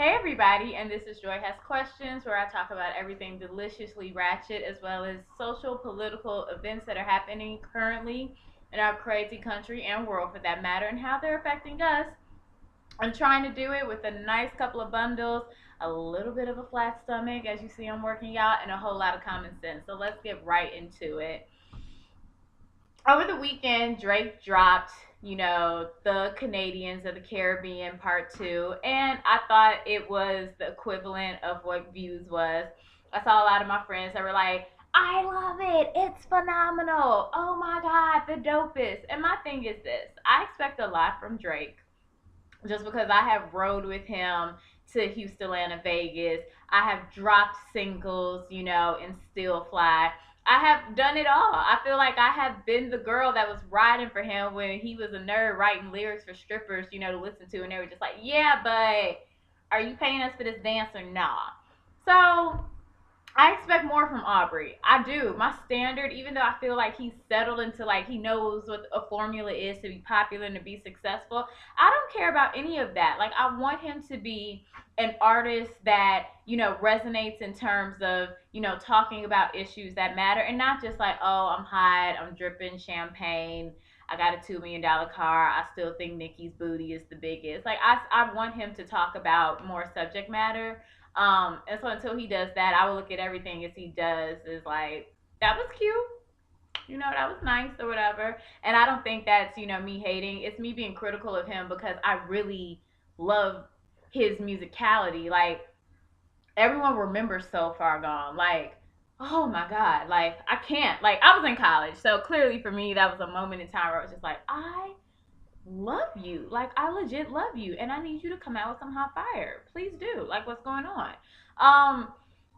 Hey everybody, and this is Joy Has Questions, where I talk about everything deliciously ratchet as well as social, political events that are happening currently in our crazy country and world for that matter, and how they're affecting us. I'm trying to do it with a nice couple of bundles, a little bit of a flat stomach, as you see I'm working out, and a whole lot of common sense. So let's get right into it. Over the weekend, Drake dropped, the Canadians of the Caribbean part two, and I thought it was the equivalent of what Views was. I saw a lot of my friends that were like, I love it, it's phenomenal, oh my god, the dopest. And my thing is this, I expect a lot from Drake just because I have rode with him to Houston, Atlanta, Vegas. I have dropped singles, and still fly. I have done it all. I feel like I have been the girl that was riding for him when he was a nerd writing lyrics for strippers, to listen to, and they were just like, yeah, but are you paying us for this dance or not? So I expect more from Aubrey. I do. My standard, even though I feel like he's settled into like he knows what a formula is to be popular and to be successful, I don't care about any of that. Like I want him to be an artist that, resonates in terms of, talking about issues that matter and not just like, oh, I'm hot, I'm dripping champagne, I got a $2 million car, I still think Nicki's booty is the biggest. Like I want him to talk about more subject matter, and so until he does that, I will look at everything as he does is like, that was cute, that was nice or whatever. And I don't think that's, me hating. It's me being critical of him because I really love his musicality. Like, everyone remembers So Far Gone. Like, oh my God. Like, I can't. Like, I was in college. So clearly for me, that was a moment in time where I was just like, I love you. Like, I legit love you. And I need you to come out with some hot fire. Please do. Like, what's going on? Um,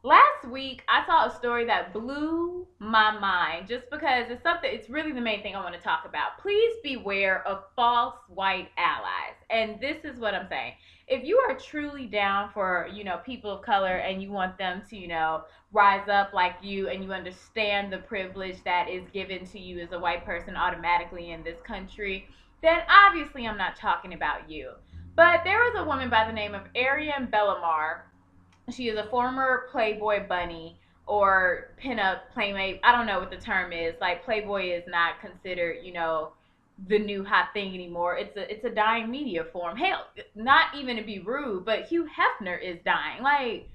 Last week I saw a story that blew my mind just because it's really the main thing I want to talk about. Please beware of false white allies. And this is what I'm saying. If you are truly down for, people of color and you want them to, rise up like you and you understand the privilege that is given to you as a white person automatically in this country, then obviously I'm not talking about you. But there was a woman by the name of Ariane Bellamar. She is a former Playboy bunny or pinup playmate. I don't know what the term is. Like Playboy is not considered, the new hot thing anymore. It's a dying media form. Hell, not even to be rude, but Hugh Hefner is dying. Like,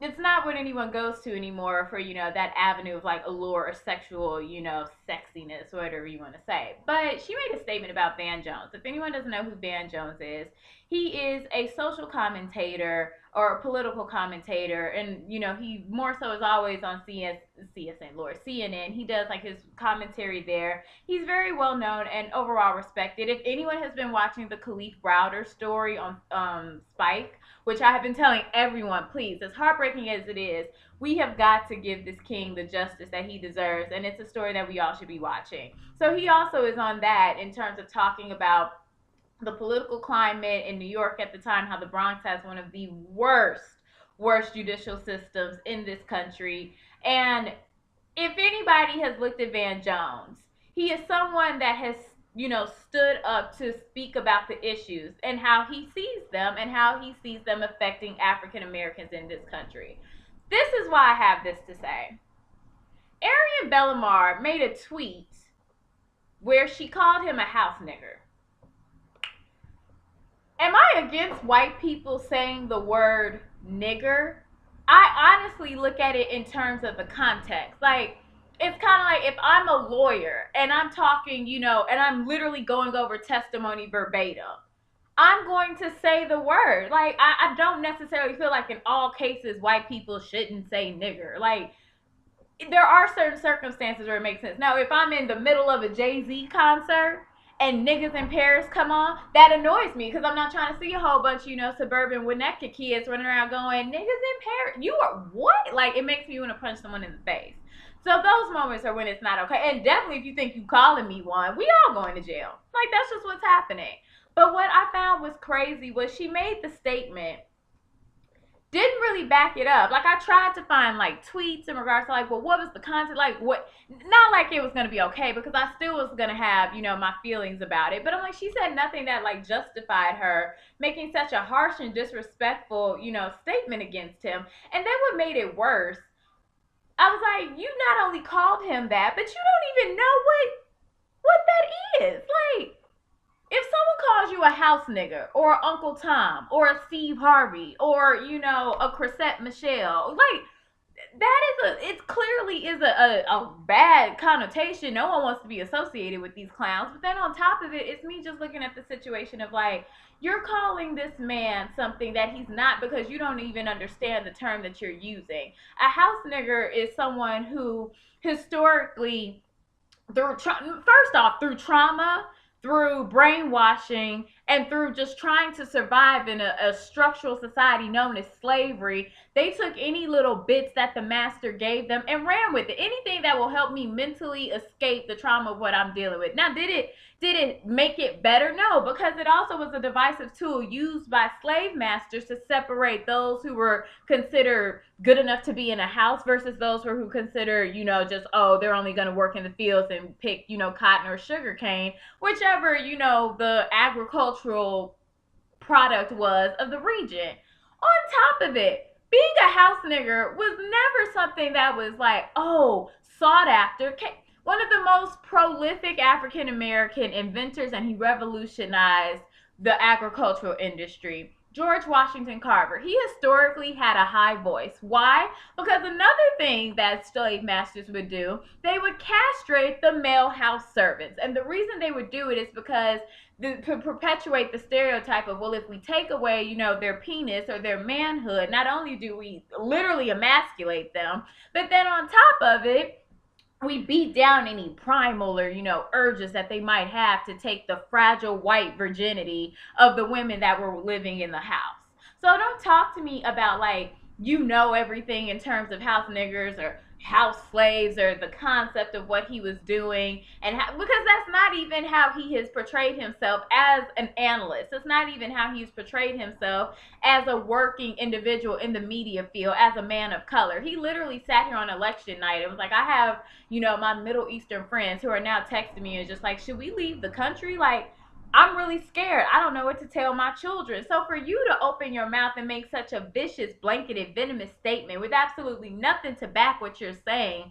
it's not what anyone goes to anymore for, that avenue of like allure or sexual, sexiness, whatever you want to say. But she made a statement about Van Jones. If anyone doesn't know who Van Jones is, he is a social commentator or a political commentator, and he more so is always on CNN. He does like his commentary there. He's very well known and overall respected. If anyone has been watching the Khalif Browder story on Spike, which I have been telling everyone, please, as heartbreaking as it is, we have got to give this king the justice that he deserves, and it's a story that we all should be watching. So he also is on that in terms of talking about the political climate in New York at the time, how the Bronx has one of the worst judicial systems in this country. And if anybody has looked at Van Jones, he is someone that has, stood up to speak about the issues and how he sees them and how he sees them affecting African Americans in this country. This is why I have this to say. Ariane Bellamar made a tweet where she called him a house nigger. Am I against white people saying the word nigger? I honestly look at it in terms of the context. Like, it's kind of like if I'm a lawyer and I'm talking, and I'm literally going over testimony verbatim, I'm going to say the word. Like, I don't necessarily feel like in all cases white people shouldn't say nigger. Like, there are certain circumstances where it makes sense. Now, if I'm in the middle of a Jay-Z concert and niggas in Paris come on, that annoys me because I'm not trying to see a whole bunch, suburban Winnetka kids running around going, niggas in Paris, you are what? Like, it makes me want to punch someone in the face. So those moments are when it's not okay. And definitely if you think you calling me one, we all going to jail. Like, that's just what's happening. But what I found was crazy was she made the statement didn't really back it up. Like, I tried to find like tweets in regards to like, well, what was the content? Like, what? Not like it was gonna be okay, because I still was gonna have, my feelings about it. But I'm like, she said nothing that like justified her making such a harsh and disrespectful, statement against him. And then what made it worse, I was like, you not only called him that, but you don't even know what that is. Like, if someone calls you a house nigger or Uncle Tom or a Steve Harvey or a Chrisette Michelle, like, that is it clearly is a bad connotation. No one wants to be associated with these clowns. But then on top of it, it's me just looking at the situation of like, you're calling this man something that he's not because you don't even understand the term that you're using. A house nigger is someone who historically, first off, through trauma, through brainwashing, and through just trying to survive in a structural society known as slavery, they took any little bits that the master gave them and ran with it. Anything that will help me mentally escape the trauma of what I'm dealing with. Now, did it make it better? No, because it also was a divisive tool used by slave masters to separate those who were considered good enough to be in a house versus those who consider, just, oh, they're only going to work in the fields and pick, cotton or sugar cane, whichever, the agricultural product was of the region. On top of it, being a house nigger was never something that was like, oh, sought after. One of the most prolific African American inventors, and he revolutionized the agricultural industry, George Washington Carver. He historically had a high voice. Why? Because another thing that slave masters would do, they would castrate the male house servants. And the reason they would do it is because to perpetuate the stereotype of, well, if we take away, their penis or their manhood, not only do we literally emasculate them, but then on top of it, we beat down any primal or urges that they might have to take the fragile white virginity of the women that were living in the house. So don't talk to me about like everything in terms of house niggers or house slaves or the concept of what he was doing, and because that's not even how he has portrayed himself as an analyst. It's not even how he's portrayed himself as a working individual in the media field, as a man of color. He literally sat here on election night and was like, I have my Middle Eastern friends who are now texting me and just like, should we leave the country? Like, I'm really scared. I don't know what to tell my children. So for you to open your mouth and make such a vicious, blanketed, venomous statement with absolutely nothing to back what you're saying,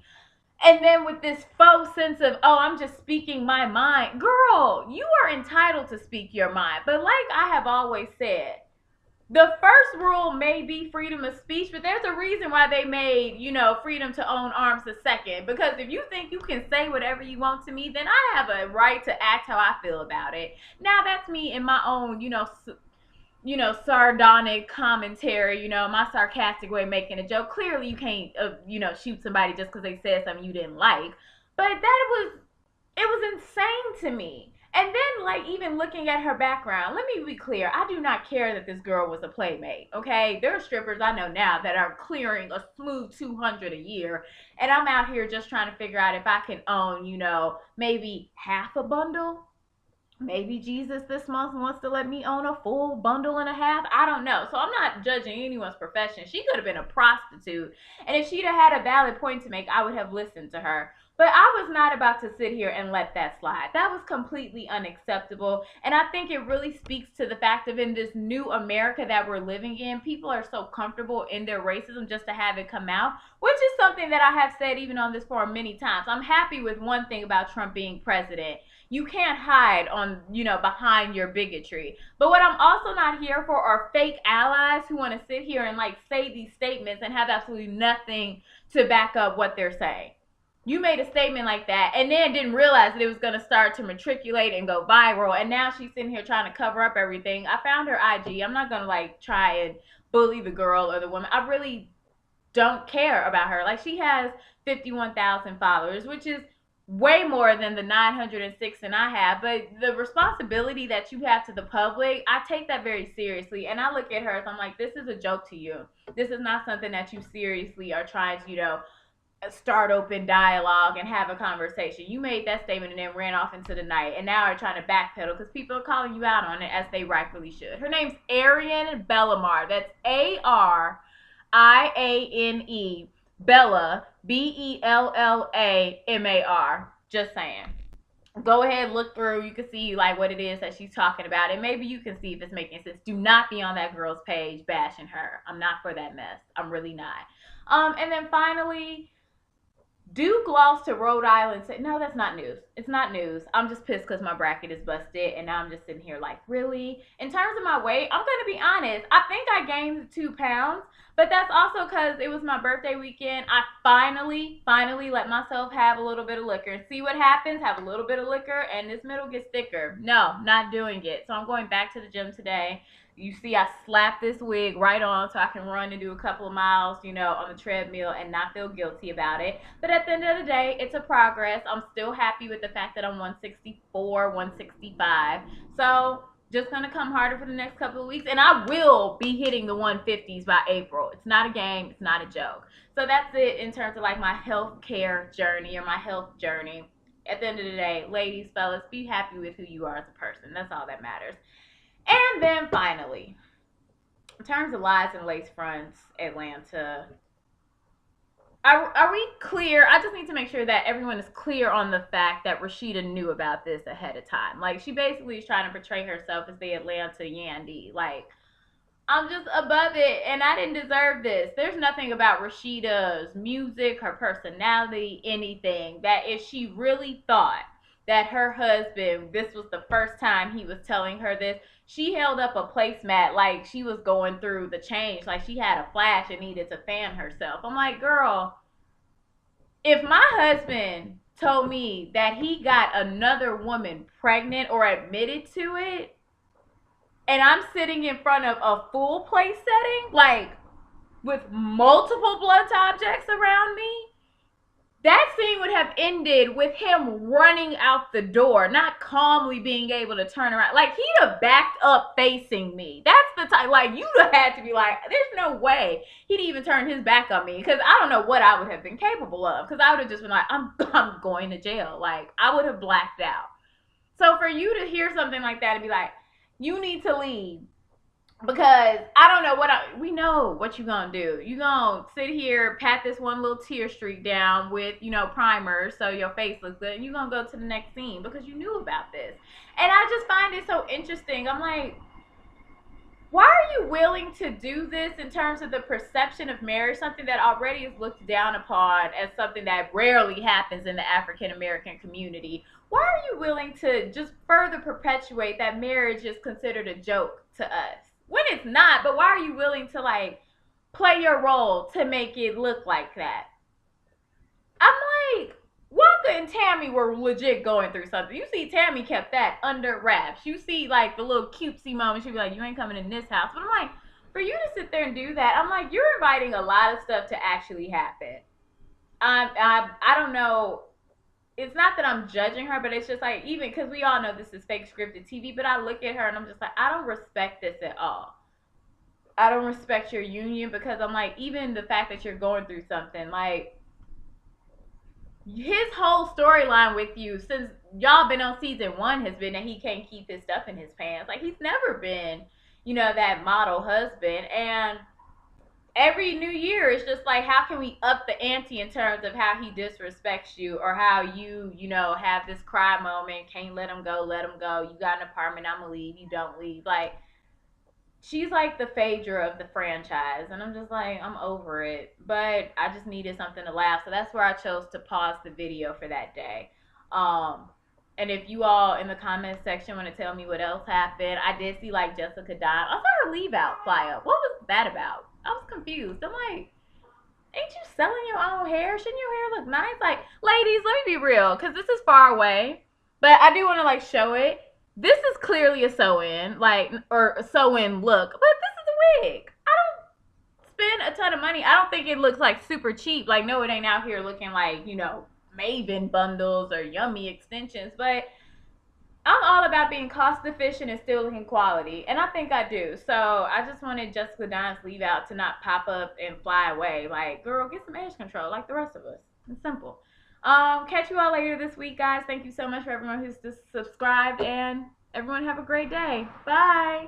and then with this faux sense of, oh, I'm just speaking my mind. Girl, you are entitled to speak your mind. But like I have always said, the first rule may be freedom of speech, but there's a reason why they made, freedom to own arms the second. Because if you think you can say whatever you want to me, then I have a right to act how I feel about it. Now, that's me in my own, sardonic commentary, my sarcastic way of making a joke. Clearly, you can't, shoot somebody just because they said something you didn't like. But it was insane to me. And then, like, even looking at her background, let me be clear. I do not care that this girl was a playmate, okay? There are strippers I know now that are clearing a smooth $200 a year. And I'm out here just trying to figure out if I can own, maybe half a bundle. Maybe Jesus this month wants to let me own a full bundle and a half. I don't know. So I'm not judging anyone's profession. She could have been a prostitute. And if she'd have had a valid point to make, I would have listened to her. But I was not about to sit here and let that slide. That was completely unacceptable. And I think it really speaks to the fact of, in this new America that we're living in, people are so comfortable in their racism just to have it come out, which is something that I have said even on this forum many times. I'm happy with one thing about Trump being president. You can't hide on, behind your bigotry. But what I'm also not here for are fake allies who want to sit here and like say these statements and have absolutely nothing to back up what they're saying. You made a statement like that and then didn't realize that it was going to start to matriculate and go viral. And now she's sitting here trying to cover up everything. I found her IG. I'm not going to like try and bully the girl or the woman. I really don't care about her. Like, she has 51,000 followers, which is way more than the 906 and I have. But the responsibility that you have to the public, I take that very seriously. And I look at her as, I'm like, this is a joke to you. This is not something that you seriously are trying to, start open dialogue and have a conversation. You made that statement and then ran off into the night, and now are trying to backpedal because people are calling you out on it, as they rightfully should. Her name's Ariane Bellamar. That's ARIANE IANE. Bella, BELLAMAR. Just saying. Go ahead, look through. You can see like what it is that she's talking about, and maybe you can see if it's making sense. Do not be on that girl's page bashing her. I'm not for that mess. I'm really not. And then finally, do gloss to Rhode Island say, no, that's not news. It's not news. I'm just pissed because my bracket is busted, and now I'm just sitting here like, really? In terms of my weight, I'm going to be honest. I think I gained 2 pounds, but that's also because it was my birthday weekend. I finally let myself have a little bit of liquor and see what happens. Have a little bit of liquor, and this middle gets thicker. No, not doing it. So I'm going back to the gym today. You see, I slapped this wig right on so I can run and do a couple of miles, on the treadmill and not feel guilty about it. But at the end of the day, it's a progress. I'm still happy with the fact that I'm 164, 165. So just going to come harder for the next couple of weeks. And I will be hitting the 150s by April. It's not a game. It's not a joke. So that's it in terms of like my health care journey or my health journey. At the end of the day, ladies, fellas, be happy with who you are as a person. That's all that matters. And then finally, in terms of lies and lace fronts, Atlanta, are we clear? I just need to make sure that everyone is clear on the fact that Rasheeda knew about this ahead of time. Like, she basically is trying to portray herself as the Atlanta Yandy. Like, I'm just above it, and I didn't deserve this. There's nothing about Rasheeda's music, her personality, anything, that if she really thought that her husband, this was the first time he was telling her this, she held up a placemat like she was going through the change, like she had a flash and needed to fan herself. I'm like, girl, if my husband told me that he got another woman pregnant or admitted to it, and I'm sitting in front of a full place setting, like with multiple blunt objects around me, that scene would have ended with him running out the door, not calmly being able to turn around. Like, he'd have backed up facing me. That's the type, like, you'd have had to be like, there's no way he'd even turn his back on me, because I don't know what I would have been capable of, because I would have just been like, I'm going to jail. Like, I would have blacked out. So for you to hear something like that and be like, you need to leave, because I don't know we know what you're going to do. You're going to sit here, pat this one little tear streak down with, primer so your face looks good. And you're going to go to the next scene because you knew about this. And I just find it so interesting. I'm like, why are you willing to do this in terms of the perception of marriage, something that already is looked down upon as something that rarely happens in the African American community? Why are you willing to just further perpetuate that marriage is considered a joke to us? When it's not, but why are you willing to, like, play your role to make it look like that? I'm like, Wonka and Tammy were legit going through something. You see, Tammy kept that under wraps. You see, like, the little cutesy moments. She'd be like, you ain't coming in this house. But I'm like, for you to sit there and do that, I'm like, you're inviting a lot of stuff to actually happen. I don't know. It's not that I'm judging her, but it's just like, even because we all know this is fake scripted TV, but I look at her and I'm just like, I don't respect this at all. I don't respect your union, because I'm like, even the fact that you're going through something, like, his whole storyline with you since y'all been on season 1 has been that he can't keep his stuff in his pants. Like, he's never been, that model husband. And every new year, it's just like, how can we up the ante in terms of how he disrespects you, or how you, have this cry moment, can't let him go, you got an apartment, I'm gonna leave, you don't leave. Like, she's like the Phaedra of the franchise, and I'm just like, I'm over it. But I just needed something to laugh, so that's where I chose to pause the video for that day. And if you all in the comment section want to tell me what else happened, I did see, like, Jessica Dime. I saw her leave out fly up. What was that about? I was confused. I'm like, ain't you selling your own hair? Shouldn't your hair look nice? Like, ladies, let me be real, because this is far away, but I do want to, like, show it. This is clearly a sew-in, like, or a sew-in look, but this is a wig. I don't spend a ton of money. I don't think it looks, like, super cheap. Like, no, it ain't out here looking like, Maven bundles or yummy extensions, but I'm all about being cost efficient and still looking quality, and I think I do. So I just wanted Jessica Dime's leave out to not pop up and fly away. Like, girl, get some edge control like the rest of us. It's simple. Catch you all later this week, guys. Thank you so much for everyone who's just subscribed, and everyone have a great day. Bye.